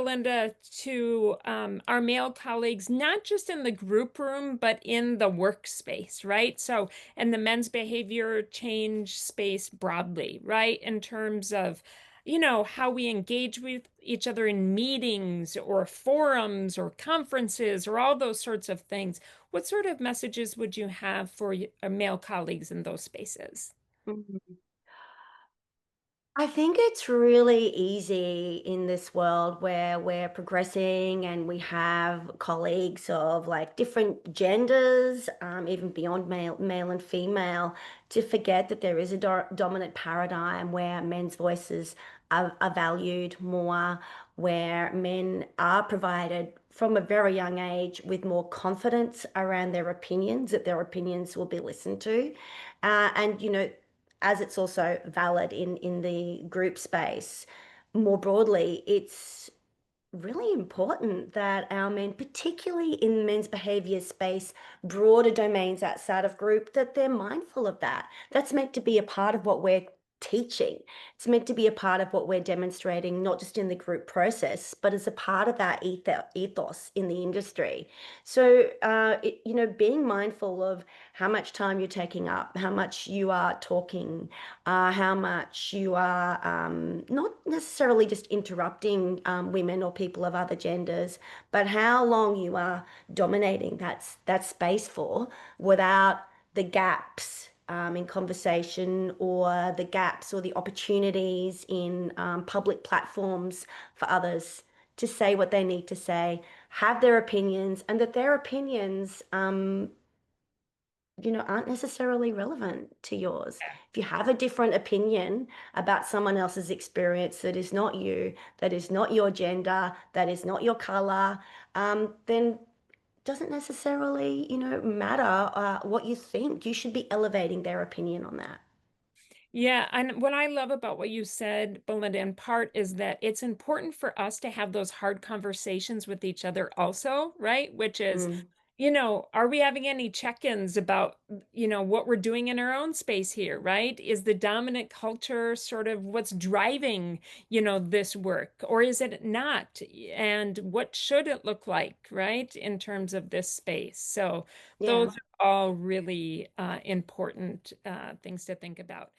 Belinda, to our male colleagues, not just in the group room, but in the workspace, right? So, and the men's behavior change space broadly, right? In terms of, how we engage with each other in meetings or forums or conferences or all those sorts of things. What sort of messages would you have for male colleagues in those spaces? Mhm. I think it's really easy in this world where we're progressing and we have colleagues of like different genders, even beyond male and female, to forget that there is a dominant paradigm where men's voices are valued more, where men are provided from a very young age with more confidence around their opinions, that their opinions will be listened to. And, as it's also valid in the group space, more broadly, it's really important that our men, particularly in men's behavior space, broader domains outside of group, that they're mindful of that. That's meant to be a part of what we're teaching. It's meant to be a part of what we're demonstrating, not just in the group process, but as a part of that ethos in the industry. So, being mindful of how much time you're taking up, how much you are talking, how much you are not necessarily just interrupting women or people of other genders, but how long you are dominating that space for without the gaps in conversation or the gaps or the opportunities in public platforms for others to say what they need to say, have their opinions, and that their opinions aren't necessarily relevant to yours. If you have a different opinion about someone else's experience that is not you, that is not your gender, that is not your color, then doesn't necessarily, matter what you think. You should be elevating their opinion on that. Yeah, and what I love about what you said, Belinda, in part is that it's important for us to have those hard conversations with each other also, right? Which is, Mm, are we having any check-ins about, what we're doing in our own space here, right? Is the dominant culture sort of what's driving, this work, or is it not? And what should it look like, right, in terms of this space? So those yeah. are all really important things to think about.